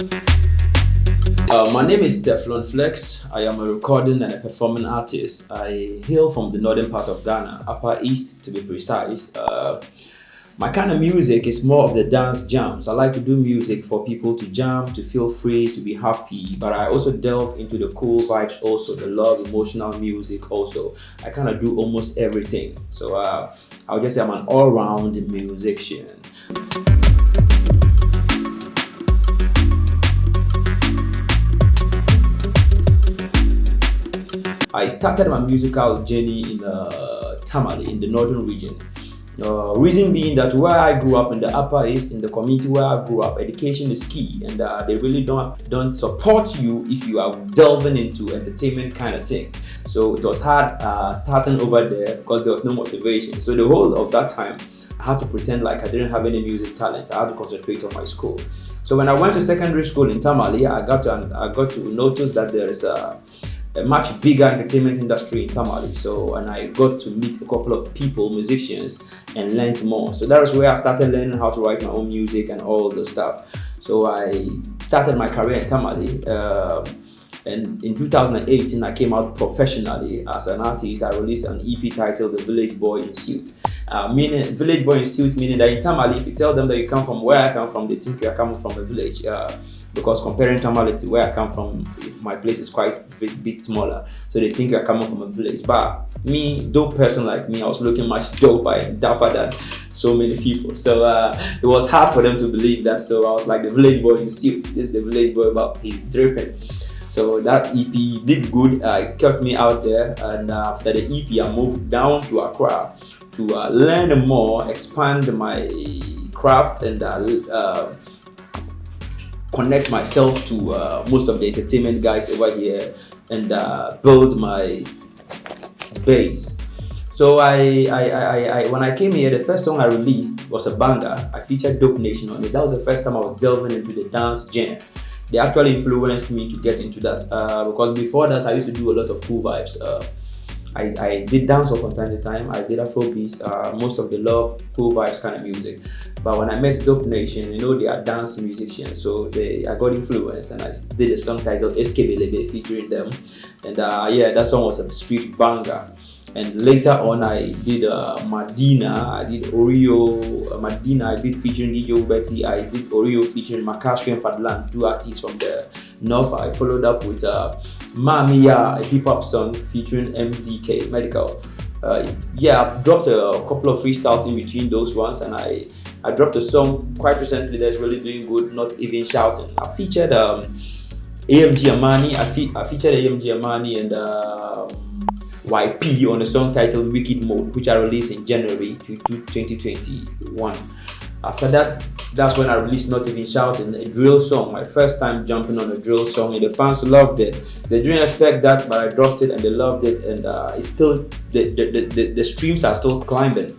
My name is TEFLON FLEXX. I am a recording and a performing artist. I hail from the northern part of Ghana, Upper East to be precise. My kind of music is more of the dance jams. I like to do music for people to jam, to feel free, to be happy. But I also delve into the cool vibes also, the love, emotional music also. I kind of do almost everything. So I'll just say I'm an all-round musician. I started my musical journey in Tamale, in the northern region. Reason being that where I grew up in the Upper East, in the community where I grew up, education is key, and they really don't support you if you are delving into entertainment kind of thing. So it was hard starting over there because there was no motivation. So the whole of that time, I had to pretend like I didn't have any music talent. I had to concentrate on my school. So when I went to secondary school in Tamale, I got to notice that there is a much bigger entertainment industry in Tamale. So, and I got to meet a couple of people, musicians, and learned more. So that was where I started learning how to write my own music and all the stuff. So I started my career in Tamale. And in 2018, I came out professionally as an artist. I released an EP titled The Village Boy in Suit. Meaning, Village Boy in Suit, meaning that in Tamale, if you tell them that you come from where I come from, they think you're coming from a village. Because comparing Tamale to where I come from, my place is quite a bit smaller. So they think you're coming from a village. But me, dope person like me, I was looking much dapper than so many people. So it was hard for them to believe that. So I was like the village boy in suit. This is the village boy, but he's dripping. So that EP did good. It kept me out there. And after the EP, I moved down to Accra to learn more, expand my craft, and connect myself to most of the entertainment guys over here and build my base. So when I came here, the first song I released was a banger. I featured Dope Nation on it. That was the first time I was delving into the dance genre. They actually influenced me to get into that because before that I used to do a lot of cool vibes. I did dance from time to time. I did Afrobeats, most of the love, cool vibes kind of music. But when I met Dope Nation, they are dance musicians, so I got influenced and I did a song titled Eskebelebe featuring them. And that song was a street banger. And later on, I did Madina, I did Oreo, Madina, I did featuring DJ Betty, I did Oreo featuring Makashri and Fadlan, two artists from the north. I followed up with Mamiya, a hip-hop song featuring MDK, Medical. I've dropped a couple of freestyles in between those ones, and I dropped a song quite recently that's really doing good, Not Even Shouting. I featured AMG Amani, I featured AMG Amani and YP on a song titled Wicked Mode, which I released in January 2021. After that, that's when I released Not Even Shouting, a drill song, my first time jumping on a drill song, and the fans loved it. They didn't expect that, but I dropped it and they loved it, and it's still, the streams are still climbing.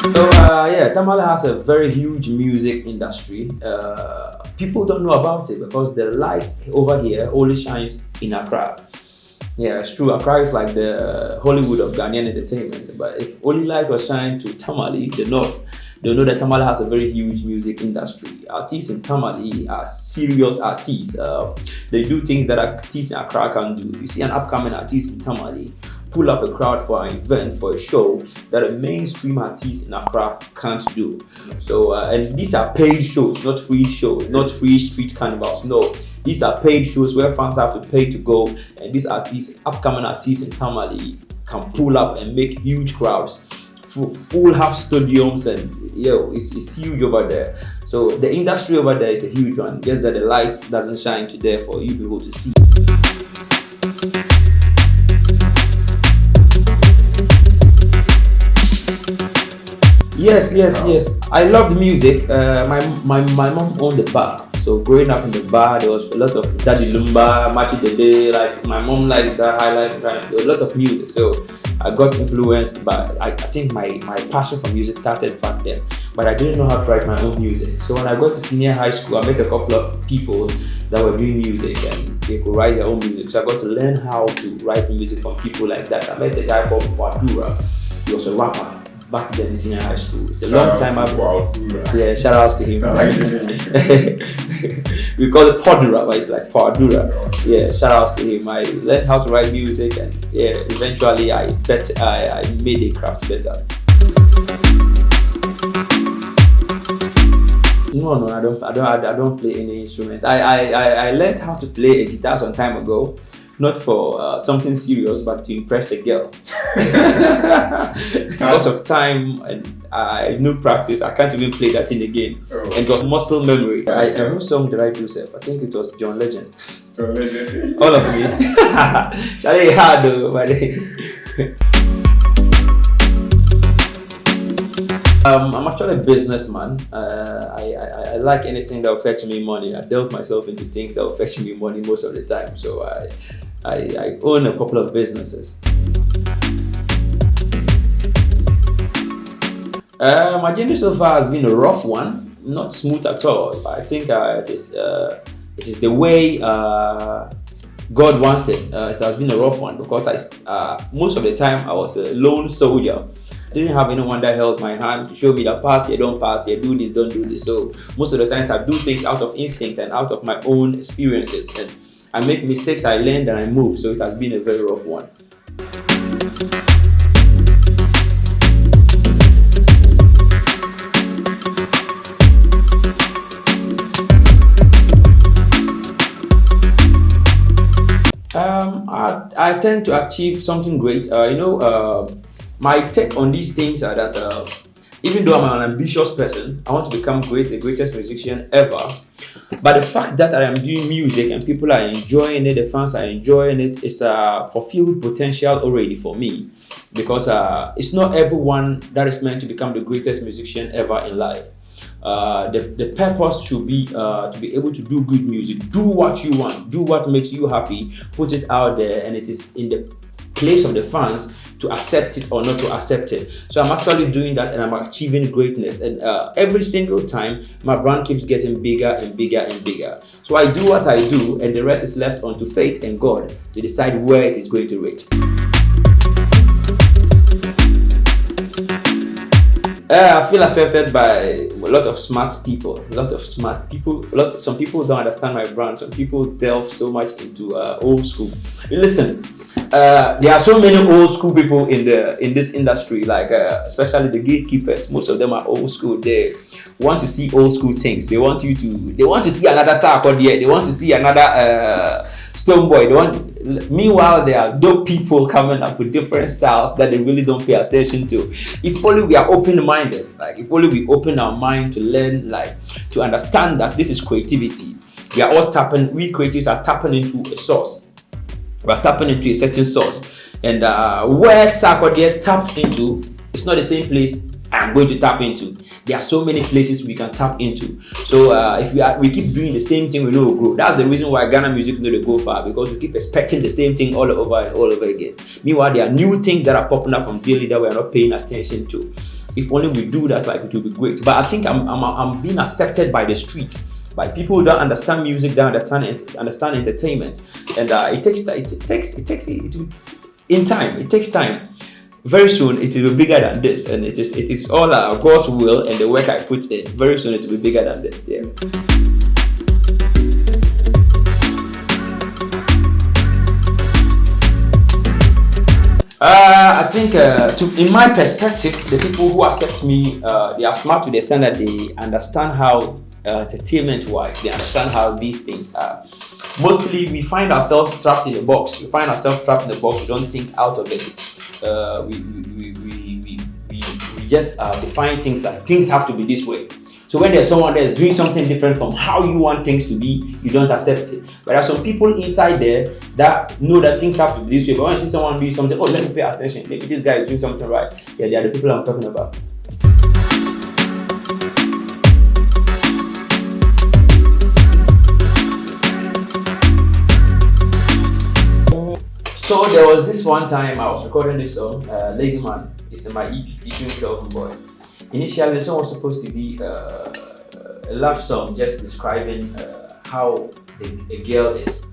So Tamale has a very huge music industry. People don't know about it because the light over here only shines in Accra. Yeah, it's true. Accra is like the Hollywood of Ghanaian entertainment. But if only light was shining to Tamale, the north, they'll know that Tamale has a very huge music industry. Artists in Tamale are serious artists. They do things that artists in Accra can do. You see an upcoming artist in Tamale pull up a crowd for an event, for a show that a mainstream artist in Accra can't do. So, and these are paid shows, not free shows, not free street carnivals. No, these are paid shows where fans have to pay to go, and these artists, upcoming artists in Tamale, can pull up and make huge crowds, full half stadiums, and it's huge over there. So the industry over there is a huge one. Just that the light doesn't shine to there for you people to see. Yes. I loved music. My mom owned a bar. So growing up in the bar, there was a lot of Daddy Lumba, Match the Day. Like my mom liked that highlight. There was a lot of music. So I got influenced by. I think my passion for music started back then. But I didn't know how to write my own music. So when I got to senior high school, I met a couple of people that were doing music and they could write their own music. So I got to learn how to write music from people like that. I met a guy called Boadu-Ayeboafoh. He was a rapper. back then in senior high school. It's a long time ago. Yeah, shout outs to him. We call it Podura, but it's like Podura. Yeah, shout outs to him. I learned how to write music, and yeah, eventually I made a craft better. No, I don't play any instrument. I learned how to play a guitar some time ago. Not for something serious, but to impress a girl. Because of time and no practice, I can't even play that thing again. Oh. And it was muscle memory. Whose song did I do, Seth? I think it was John Legend. John Legend. All of me. Charlie hard though, but I'm actually a businessman. I like anything that will fetch me money. I delve myself into things that will fetch me money most of the time. So I own a couple of businesses. My journey so far has been a rough one, not smooth at all. But I think it is the way God wants it. It has been a rough one because most of the time I was a lone soldier. Didn't have anyone that held my hand to show me that pass here, don't pass here, do this, don't do this. So most of the times I do things out of instinct and out of my own experiences, and I make mistakes, I learn, and I move. So it has been a very rough one. I tend to achieve something great. My take on these things are that even though I'm an ambitious person, I want to become the greatest musician ever. But the fact that I am doing music and people are enjoying it, the fans are enjoying it, is fulfilled potential already for me. Because it's not everyone that is meant to become the greatest musician ever in life. The purpose should be to be able to do good music, do what you want, do what makes you happy, put it out there, and it is in the place of the fans to accept it or not to accept it. So I'm actually doing that, and I'm achieving greatness, and every single time my brand keeps getting bigger and bigger and bigger. So I do what I do, and the rest is left onto fate and God to decide where it is going to reach. I feel accepted by a lot of smart people. Some people don't understand my brand. Some people delve so much into old school. Listen, there are so many old school people in this industry, like especially the gatekeepers. Most of them are old school. They want to see old school things. They want to see another Sarkodie. They want to see another Stonebwoy. Meanwhile, there are dope people coming up with different styles that they really don't pay attention to. If only we are open-minded, like if only we open our mind to learn, like to understand that this is creativity. We creatives are tapping into a source. We're tapping into a certain source, and where Sarkodie tapped into, it's not the same place I'm going to tap into. There are so many places we can tap into. So if we keep doing the same thing, we know we'll grow. That's the reason why Ghana music know to go far, because we keep expecting the same thing all over and all over again. Meanwhile, there are new things that are popping up from daily that we are not paying attention to. If only we do that, like, it will be great. But I think I'm being accepted by the street, by people who don't understand music, don't understand entertainment, and it takes time. Very soon it will be bigger than this, and it is all God's will and the work I put in. Very soon it will be bigger than this. Yeah. I think, in my perspective, the people who accept me, they are smart to the extent that they understand how entertainment-wise, they understand how these things are. Mostly, we find ourselves trapped in a box. We don't think out of it. We just define things like things have to be this way. So when there's someone that's doing something different from how you want things to be, you don't accept it. But there are some people inside there that know that things have to be this way. But when you see someone doing something, oh, let me pay attention. Maybe this guy is doing something right. Yeah, they are the people I'm talking about. So there was this one time I was recording this song, Lazy Man. It's in my EP featuring Kelvin Boy. Initially, the song was supposed to be a love song, just describing how a girl is.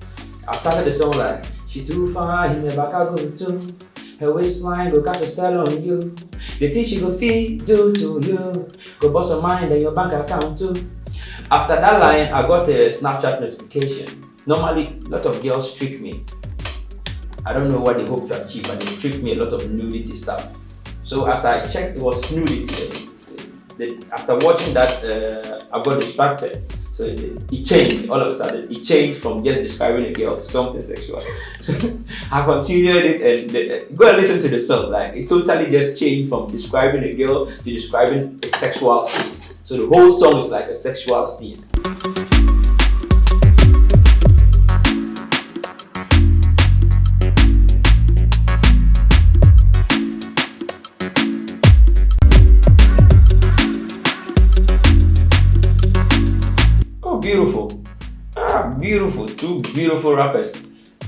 I started the song like, she too fine, he never can go to. Her waistline go cast a spell on you. The things she go feed do to you. Go bust your mind and your bank account too. After that line, I got a Snapchat notification. Normally, a lot of girls trick me. I don't know what they hope to achieve, but they trick me a lot of nudity stuff. So as I checked, it was nudity. After watching that, I got distracted. So it changed all of a sudden. It changed from just describing a girl to something sexual. So I continued it and go and listen to the song. Like it totally just changed from describing a girl to describing a sexual scene. So the whole song is like a sexual scene. Beautiful. Beautiful. Two beautiful rappers.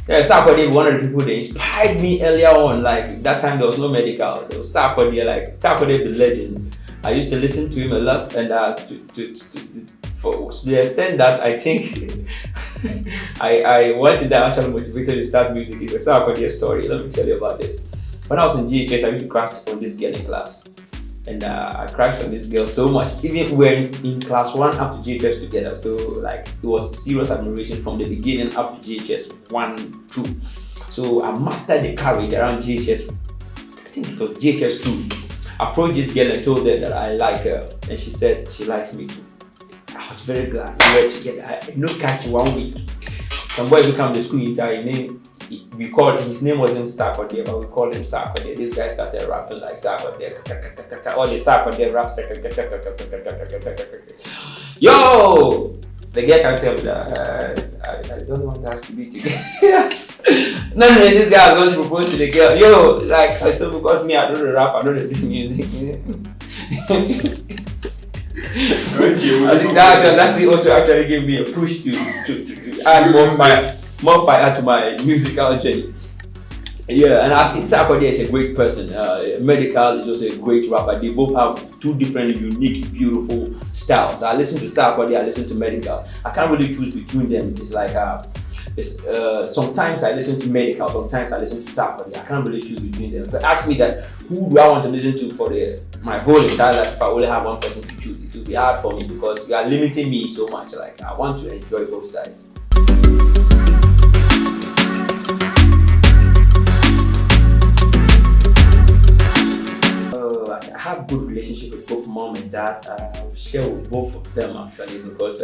Sarkodie, one of the people that inspired me earlier on. Like that time there was no medical. There was Sarkodie, Sarkodie the legend. I used to listen to him a lot, and for the extent that I think I wanted that actually motivated to start music is a Sarkodie story. Let me tell you about this. When I was in GHS, I used to crash on this girl in class. And I crashed on this girl so much, even when in class 1 up to GHS together. So like it was serious admiration from the beginning up to GHS 1, 2. So I mastered the courage around GHS. I think it was GHS 2. I approached this girl and told her that I like her, and she said she likes me too. I was very glad we were together. I no catch 1 week. Some boy became the school inside name. We called his name wasn't Sarkodie, but we called him Sarkodie. This guy started rapping like Sarkodie. All the Sarkodie rap. Yo! The guy can tell me that I don't want us to be together. No, this guy was going to propose to the girl. Yo, like I said, because me, I don't rap, I don't do music. I think that also actually gave me a push to add more fire to my musical journey. Yeah, and I think Sarkodie is a great person. Medical is also a great rapper. They both have two different, unique, beautiful styles. I listen to Sarkodie, I listen to Medical. I can't really choose between them. It's like sometimes I listen to Medical, sometimes I listen to Sarkodie. I can't really choose between them. If you ask me that who do I want to listen to for my whole entire life, if I only have one person to choose, it will be hard for me because you are limiting me so much. Like I want to enjoy both sides. I have good relationship with both mom and dad. I will share with both of them actually because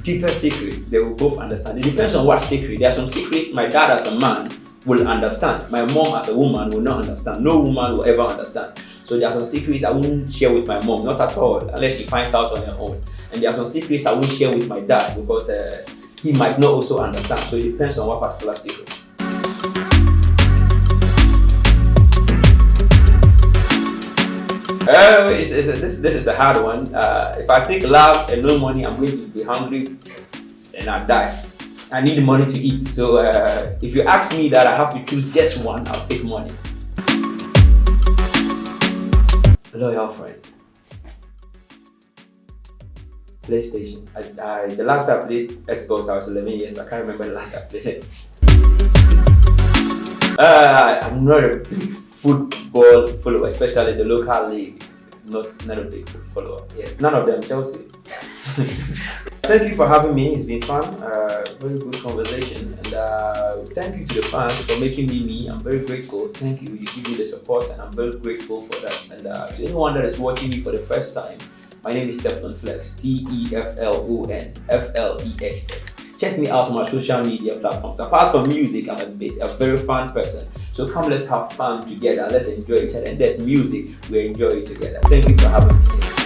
deeper secret they will both understand. It depends on what secret. There are some secrets my dad as a man will understand. My mom as a woman will not understand. No woman will ever understand. So there are some secrets I won't share with my mom, not at all, unless she finds out on her own. And there are some secrets I won't share with my dad because he might not also understand. So it depends on what particular secret. This is a hard one. If I take love and no money, I'm going to be hungry and I'll die. I need money to eat. So if you ask me that I have to choose just one, I'll take money. Loyal friend. PlayStation. The last time I played Xbox, I was 11 years. I can't remember the last time I played it. I'm not a big football follower, especially the local league. Not a big follower. Yeah, none of them. Chelsea. Thank you for having me. It's been fun. Very good conversation. And thank you to the fans for making me me. I'm very grateful. Thank you. You give me the support, and I'm very grateful for that. And to anyone that is watching me for the first time, my name is TEFLON FLEXX. TEFLON FLEXX. Check me out on my social media platforms. Apart from music, I'm a very fun person. So come, let's have fun together. Let's enjoy each other. And there's music, we enjoy it together. Thank you for having me here.